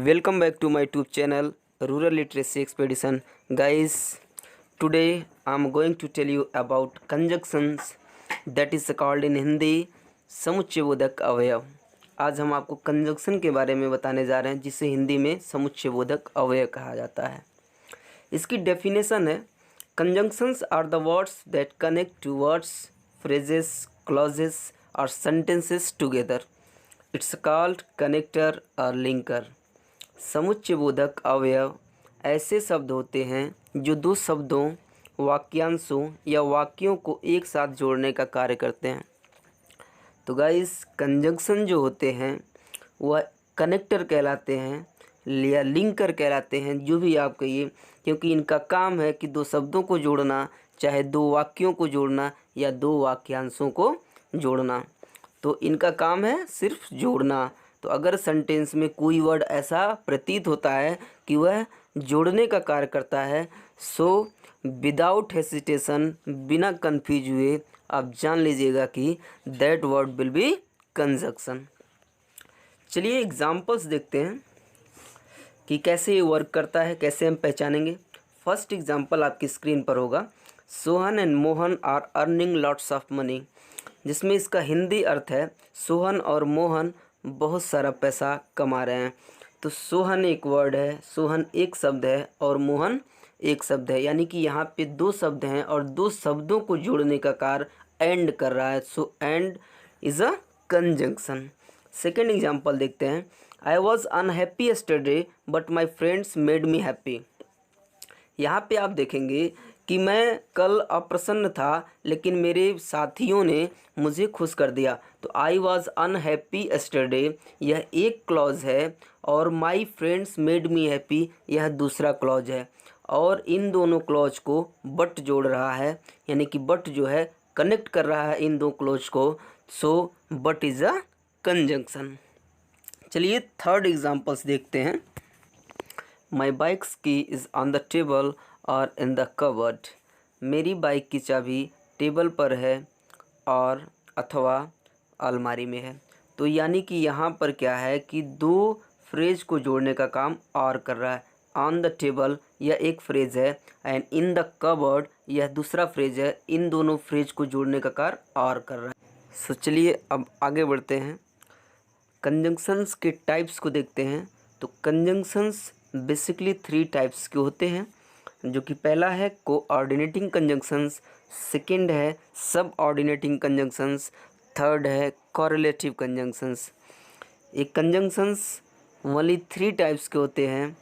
Welcome back to my YouTube channel Rural Literacy Expedition. Guys, today I'm going to tell you about conjunctions that is called in Hindi समुच्चयबोधक अवयव। आज हम आपको conjunction के बारे में बताने जा रहे हैं जिसे हिंदी में समुच्चयबोधक अवयव कहा जाता है। इसकी डेफिनेशन है conjunctions are the words that connect two words, phrases, clauses और sentences together. It's called connector और लिंकर। समुच्चयबोधक अवयव ऐसे शब्द होते हैं जो दो शब्दों, वाक्यांशों या वाक्यों को एक साथ जोड़ने का कार्य करते हैं। तो गाइस, कंजंक्शन जो होते हैं वह कनेक्टर कहलाते हैं या लिंकर कहलाते हैं, जो भी आप कहिए, क्योंकि इनका काम है कि दो शब्दों को जोड़ना, चाहे दो वाक्यों को जोड़ना या दो वाक्यांशों को जोड़ना। तो इनका काम है सिर्फ जोड़ना। तो अगर सेंटेंस में कोई वर्ड ऐसा प्रतीत होता है कि वह जोड़ने का कार्य करता है, सो विदाउट हेसिटेशन, बिना कंफ्यूज हुए आप जान लीजिएगा कि that word will be conjunction. चलिए एग्जांपल्स देखते हैं कि कैसे ये वर्क करता है, कैसे हम पहचानेंगे। फर्स्ट एग्जांपल आपकी स्क्रीन पर होगा, Sohan and Mohan are earning lots of money, जिसमें इसका हिंदी अर्थ है सोहन और मोहन बहुत सारा पैसा कमा रहे हैं। तो सोहन एक वर्ड है, सोहन एक शब्द है और मोहन एक शब्द है, यानी कि यहाँ पे दो शब्द हैं और दो शब्दों को जोड़ने का कार्य एंड कर रहा है। So and is a conjunction. Second example देखते हैं, I was unhappy yesterday but my friends made me happy. यहाँ पे आप देखेंगे कि मैं कल अप्रसन्न था लेकिन मेरे साथियों ने मुझे खुश कर दिया। तो आई वॉज अनहैप्पी यस्टरडे यह एक क्लॉज है और my friends made me happy यह दूसरा क्लॉज है, और इन दोनों क्लॉज को बट जोड़ रहा है, यानी कि बट जो है कनेक्ट कर रहा है इन दो क्लॉज को। So but is a conjunction. चलिए थर्ड एग्जांपल्स देखते हैं। माई बाइक्स की इज़ ऑन द टेबल और इन द कबर्ड। मेरी बाइक की चाबी टेबल पर है और अथवा अलमारी में है। तो यानी कि यहाँ पर क्या है कि दो फ्रेज को जोड़ने का काम और कर रहा है। ऑन द टेबल यह एक फ्रेज है एंड इन द कबर्ड यह दूसरा फ्रेज है। इन दोनों फ्रेज को जोड़ने का कार्य और कर रहा है। सो चलिए अब आगे बढ़ते हैं, कंजंक्शंस के टाइप्स को देखते हैं। तो कंजंक्शंस बेसिकली थ्री टाइप्स के होते हैं, जो कि पहला है कोऑर्डिनेटिंग कंजंक्शंस, सेकंड है सब ऑर्डिनेटिंग कंजंक्शंस, थर्ड है कॉरेलेटिव कंजंक्शंस। ये कंजंक्शंस ओनली थ्री टाइप्स के होते हैं।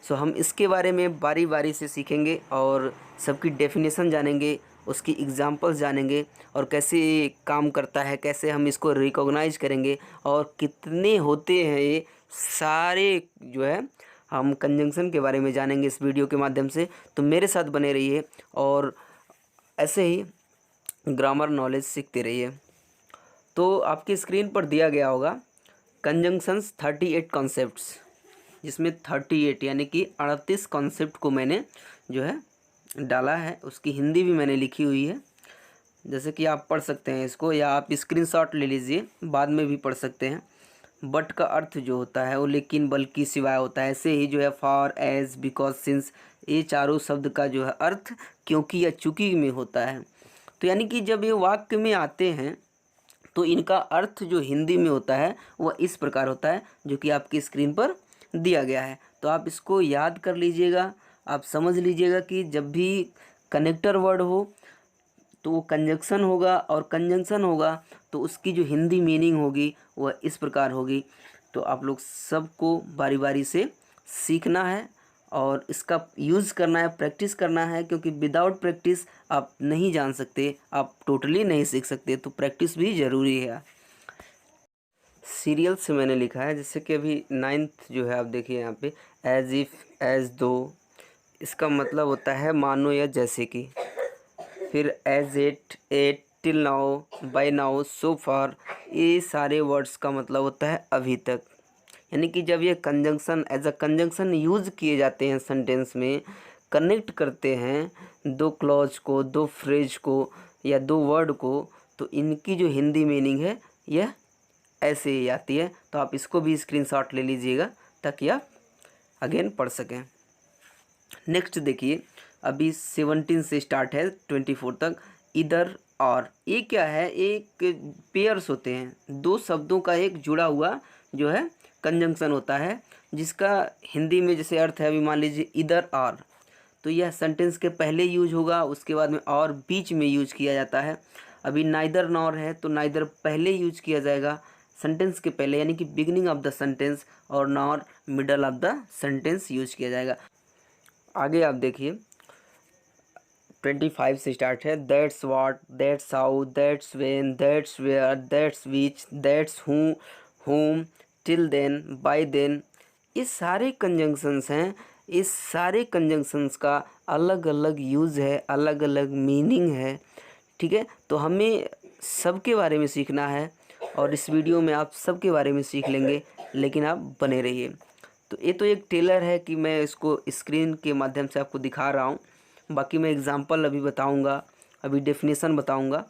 सो हम इसके बारे में बारी बारी से सीखेंगे और सबकी डेफिनेशन जानेंगे, उसकी एग्जांपल्स जानेंगे और कैसे ये काम करता है, कैसे हम इसको रिकॉग्नाइज करेंगे और कितने होते हैं ये सारे जो है हम कंजंक्शन के बारे में जानेंगे इस वीडियो के माध्यम से। तो मेरे साथ बने रहिए और ऐसे ही ग्रामर नॉलेज सीखते रहिए। तो आपकी स्क्रीन पर दिया गया होगा कंजंक्शंस 38 कॉन्सेप्ट्स, जिसमें 38 यानी कि 38 कॉन्सेप्ट को मैंने जो है डाला है। उसकी हिंदी भी मैंने लिखी हुई है, जैसे कि आप पढ़ सकते हैं इसको, या आप स्क्रीनशॉट ले लीजिए, बाद में भी पढ़ सकते हैं। बट का अर्थ जो होता है वो लेकिन, बल्कि, सिवाय होता है। ऐसे ही जो है फॉर, एज, बिकॉज, सिंस, ये चारों शब्द का जो है अर्थ क्योंकि या चूंकि में होता है। तो यानी कि जब ये वाक्य में आते हैं तो इनका अर्थ जो हिंदी में होता है वह इस प्रकार होता है, जो कि आपकी स्क्रीन पर दिया गया है। तो आप इसको याद कर लीजिएगा, आप समझ लीजिएगा कि जब भी कनेक्टर वर्ड हो तो वो कंजंक्शन होगा, और कंजंक्शन होगा तो उसकी जो हिंदी मीनिंग होगी वह इस प्रकार होगी। तो आप लोग सबको बारी बारी से सीखना है और इसका यूज़ करना है, प्रैक्टिस करना है, क्योंकि विदाउट प्रैक्टिस आप नहीं जान सकते, आप टोटली नहीं सीख सकते। तो प्रैक्टिस भी ज़रूरी है। सीरियल से मैंने लिखा है, जैसे कि अभी 9th जो है आप देखिए यहाँ पे, एज इफ़, एज दो, इसका मतलब होता है मानो या जैसे कि। फिर as at, at, till now, by now, so far, ये सारे वर्ड्स का मतलब होता है अभी तक। यानी कि जब ये conjunction as a conjunction use किए जाते हैं सेंटेंस में, कनेक्ट करते हैं दो क्लॉज को, दो फ्रेज को या दो वर्ड को, तो इनकी जो हिंदी मीनिंग है यह ऐसे ही आती है। तो आप इसको भी स्क्रीनशॉट ले लीजिएगा ताकि आप अगेन पढ़ सकें। नेक्स्ट देखिए, अभी 17 से स्टार्ट है 24 तक। इधर और, ये क्या है, एक पेयर्स होते हैं, दो शब्दों का एक जुड़ा हुआ जो है कंजंक्शन होता है, जिसका हिंदी में जैसे अर्थ है, अभी मान लीजिए इधर और, तो यह सेंटेंस के पहले यूज होगा, उसके बाद में और बीच में यूज किया जाता है। अभी नाइदर नॉर है तो नाइदर पहले यूज किया जाएगा सेंटेंस के पहले, यानी कि बिगिनिंग ऑफ द सेंटेंस, और nor middle of the sentence use किया जाएगा। आगे आप देखिए 25 से स्टार्ट है। That's what, that's how, that's when, that's where, that's which, that's who, whom, till then, by then, ये सारे कंजंक्शंस हैं। इस सारे कंजंक्शंस का अलग अलग यूज़ है, अलग अलग मीनिंग है, ठीक है। तो हमें सबके बारे में सीखना है, और इस वीडियो में आप सबके बारे में सीख लेंगे, लेकिन आप बने रहिए। तो ये तो एक टेलर है कि मैं इसको स्क्रीन के माध्यम से आपको दिखा रहा हूँ, बाकी मैं एग्जांपल अभी बताऊँगा, अभी डेफिनेशन बताऊँगा।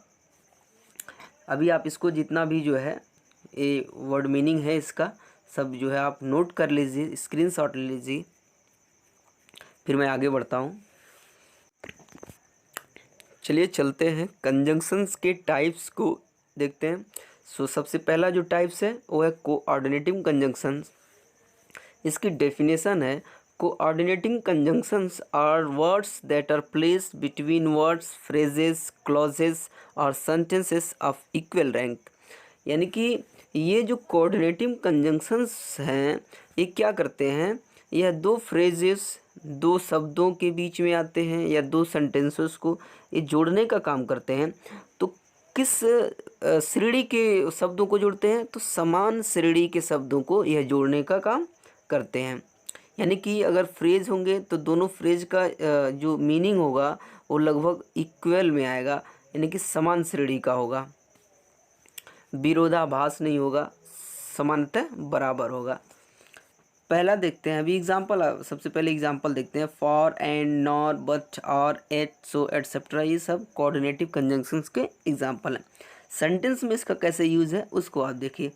अभी आप इसको जितना भी जो है ये वर्ड मीनिंग है इसका सब जो है आप नोट कर लीजिए, स्क्रीनशॉट ले लीजिए, फिर मैं आगे बढ़ता हूँ। चलिए चलते हैं, कंजंक्शंस के टाइप्स को देखते हैं। सो सबसे पहला जो टाइप्स है वो है कोऑर्डिनेटिंग कंजंक्शंस। इसकी डेफिनेशन है, coordinating conjunctions are words that are placed between words, phrases, clauses और सेंटेंसेस ऑफ इक्वल रैंक। यानी कि ये जो कोऑर्डिनेटिंग कंजंक्शंस हैं, ये क्या करते हैं, यह दो फ्रेजेस, दो शब्दों के बीच में आते हैं, या दो सेंटेंसेस को ये जोड़ने का काम करते हैं। तो किस श्रेणी के शब्दों को जोड़ते हैं, तो समान श्रेणी के शब्दों को यह जोड़ने का काम करते हैं। यानी कि अगर फ्रेज होंगे तो दोनों फ्रेज का जो मीनिंग होगा वो लगभग इक्वल में आएगा, यानी कि समान श्रेणी का होगा, विरोधाभास नहीं होगा, समानतः बराबर होगा। पहला देखते हैं अभी एग्जाम्पल, सबसे पहले एग्जाम्पल देखते हैं। फॉर, एंड, नॉर, बट, और, एट, सो, एटसेट्रा, ये सब कोऑर्डिनेटिव कंजंक्शंस के एग्जाम्पल हैं। सेंटेंस में इसका कैसे यूज़ है उसको आप देखिए।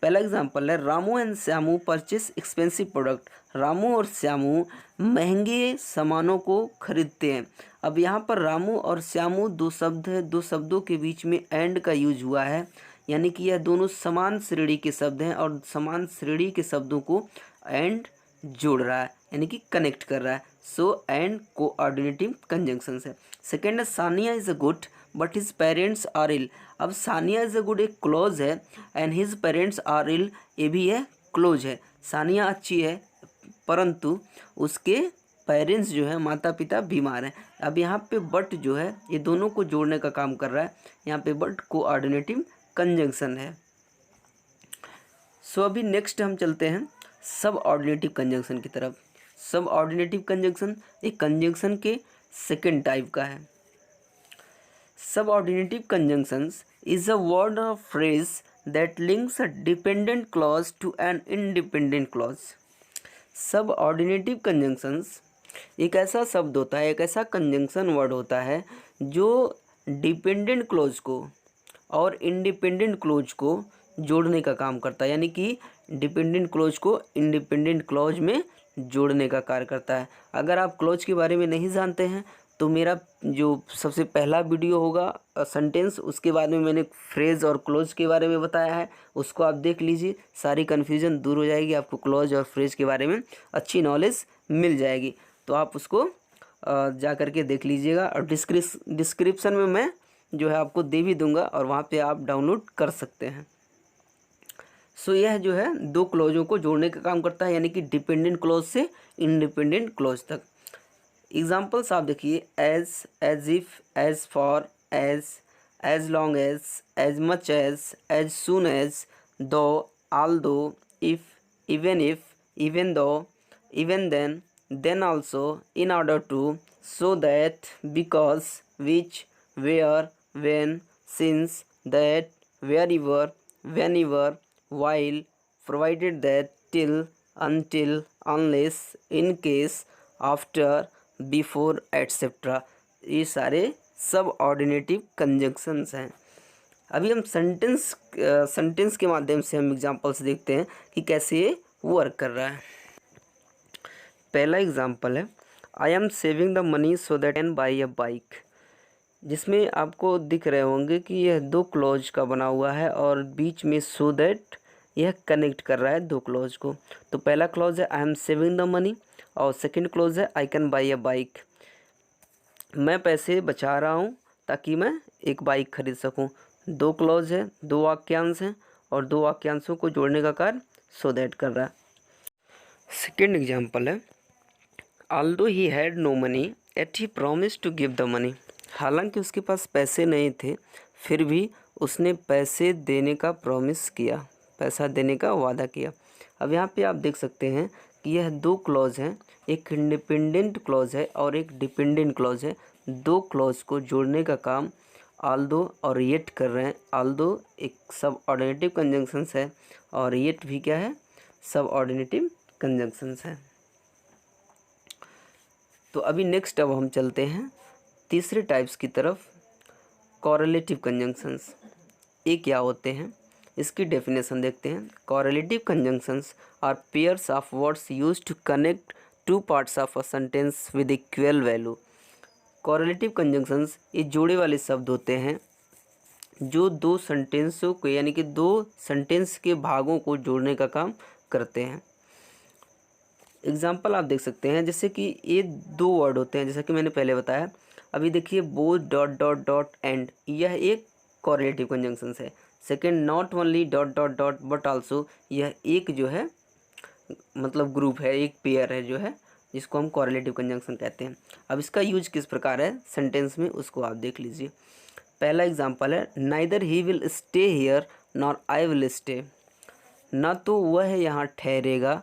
पहला एग्जाम्पल है, Ramu and Shyamu purchase expensive product. Ramu और श्यामू महंगे सामानों को खरीदते हैं। अब यहाँ पर रामू और श्यामू दो शब्द है, दो शब्दों के बीच में एंड का यूज हुआ है, यानी कि यह दोनों समान श्रेणी के शब्द हैं, और समान श्रेणी के शब्दों को एंड जोड़ रहा है, यानी कि कनेक्ट कर रहा है। सो एंड कोऑर्डिनेटिव कंजंक्शंस है। सेकेंड है, Sania is a good but his parents are ill. अब सानिया इज़ अ गुड एक क्लोज है, and his parents are ill, ये भी है क्लोज है। सानिया अच्छी है परंतु उसके पेरेंट्स जो है, माता पिता बीमार हैं। अब यहाँ पे बट जो है ये दोनों को जोड़ने का काम कर रहा है, यहाँ पे बट कोऑर्डिनेटिव कंजंक्शन है। सो अभी नेक्स्ट हम चलते हैं सब ऑर्डिनेटिव कंजंक्शन की तरफ। सब ऑर्डिनेटिव कंजंक्शन एक कंजंक्शन के सेकेंड टाइप का है। Subordinative conjunctions is a word और phrase that links a dependent clause to an independent clause. Subordinative conjunctions एक ऐसा शब्द होता है, एक ऐसा कंजंक्शन वर्ड होता है जो डिपेंडेंट क्लॉज को और इंडिपेंडेंट क्लॉज को जोड़ने का काम करता है, यानी कि डिपेंडेंट क्लॉज को इंडिपेंडेंट क्लॉज में जोड़ने का कार्य करता है। अगर आप क्लॉज के बारे में नहीं जानते हैं तो मेरा जो सबसे पहला वीडियो होगा सेंटेंस, उसके बाद में मैंने फ्रेज और क्लॉज के बारे में बताया है, उसको आप देख लीजिए, सारी कन्फ्यूज़न दूर हो जाएगी, आपको क्लॉज और फ्रेज के बारे में अच्छी नॉलेज मिल जाएगी। तो आप उसको जा कर के देख लीजिएगा, और डिस्क्रिप्शन में मैं जो है आपको दे भी दूंगा, और वहाँ पे आप डाउनलोड कर सकते हैं। सो यह जो है दो क्लॉजों को जोड़ने का काम करता है, यानी कि डिपेंडेंट क्लॉज से इंडिपेंडेंट क्लॉज तक। एग्जाम्पल्स आप देखिए, as if, as for, as long as much as soon as, though, although, if, even though, even then also, in order to, so that, because, which, where, when, since, that, wherever, while, provided that, till, until, unless, in case, after, before, etc. ये सारे सब ऑर्डिनेटिव conjunctions हैं। अभी हम sentence के माध्यम से हम एग्जांपल्स देखते हैं कि कैसे ये वर्क कर रहा है। पहला एग्जांपल है I am saving the money so that can buy a bike, जिसमें आपको दिख रहे होंगे कि यह दो क्लॉज का बना हुआ है और बीच में सो दैट यह कनेक्ट कर रहा है दो क्लॉज को। तो पहला क्लॉज है I am saving the money और सेकंड क्लॉज है I can buy a bike, मैं पैसे बचा रहा हूँ ताकि मैं एक बाइक खरीद सकूँ। दो क्लॉज है, दो वाक्यांश हैं और दो वाक्यांशों को जोड़ने का कार्य सो दैट कर रहा है। सेकेंड एग्जाम्पल है although he had no money yet he promise to give the money, हालांकि उसके पास पैसे नहीं थे फिर भी उसने पैसे देने का प्रॉमिस किया, पैसा देने का वादा किया। अब यहाँ पे आप देख सकते हैं कि यह दो क्लॉज हैं, एक इंडिपेंडेंट क्लॉज है और एक डिपेंडेंट क्लॉज है। दो क्लॉज को जोड़ने का काम ऑल्दो और येट कर रहे हैं। ऑल्दो एक सब ऑर्डिनेटिव कंजंक्शंस है और येट भी क्या है, सब ऑर्डिनेटिव कंजंक्शंस है। तो अभी नेक्स्ट अब हम चलते हैं तीसरे टाइप्स की तरफ, कॉरेलेटिव कंजंक्शंस। ये क्या होते हैं इसकी डेफिनेशन देखते हैं। Correlative conjunctions are pairs of words used to connect two parts of a sentence with equal value. Correlative conjunctions ये जोड़े वाले शब्द होते हैं जो दो सेंटेंसों को यानी कि दो सेंटेंस के भागों को जोड़ने का काम करते हैं। एग्जाम्पल आप देख सकते हैं, जैसे कि ये दो वर्ड होते हैं जैसा कि मैंने पहले बताया। अभी देखिए both dot dot dot and, यह एक कॉरेलेटिव कंजंक्शन है। Second not only dot dot dot but also, यह एक जो है मतलब ग्रुप है, एक पेयर है जो है जिसको हम कॉरेलेटिव कंजंक्शन कहते हैं। अब इसका यूज किस प्रकार है सेंटेंस में उसको आप देख लीजिए। पहला एग्जाम्पल है neither he will stay here nor I will stay, ना तो वह यहाँ ठहरेगा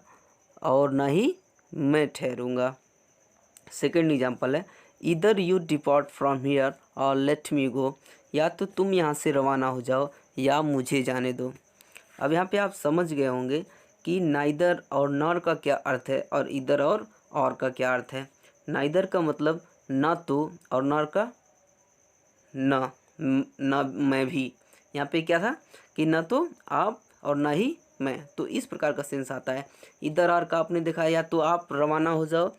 और ना ही मैं ठहरूंगा। सेकेंड एग्जाम्पल है इधर यू डिपार्ट फ्रॉम हियर और लेट मी गो, या तो तुम यहाँ से रवाना हो जाओ या मुझे जाने दो। अब यहाँ पे आप समझ गए होंगे कि नाइदर और नॉर का क्या अर्थ है और इधर और का क्या अर्थ है। नाइदर का मतलब ना तो और नॉर का ना मैं भी। यहाँ पे क्या था कि ना तो आप और ना ही मैं, तो इस प्रकार का सेंस आता है। इधर और का आपने देखा या तो आप रवाना हो जाओ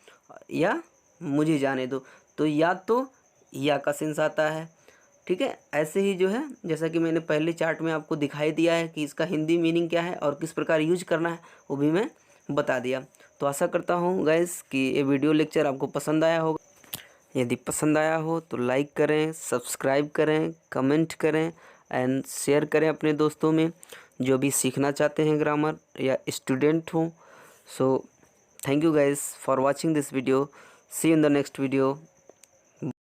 या मुझे जाने दो, तो या तो या का सेंस आता है। ठीक है, ऐसे ही जो है जैसा कि मैंने पहले चार्ट में आपको दिखाई दिया है कि इसका हिंदी मीनिंग क्या है और किस प्रकार यूज करना है वो भी मैं बता दिया। तो आशा करता हूँ गाइस कि ये वीडियो लेक्चर आपको पसंद आया होगा। यदि पसंद आया हो तो लाइक करें, सब्सक्राइब करें, कमेंट करें एंड शेयर करें अपने दोस्तों में जो भी सीखना चाहते हैं ग्रामर या स्टूडेंट हों। So thank you guys for watching this video. See you in the next video.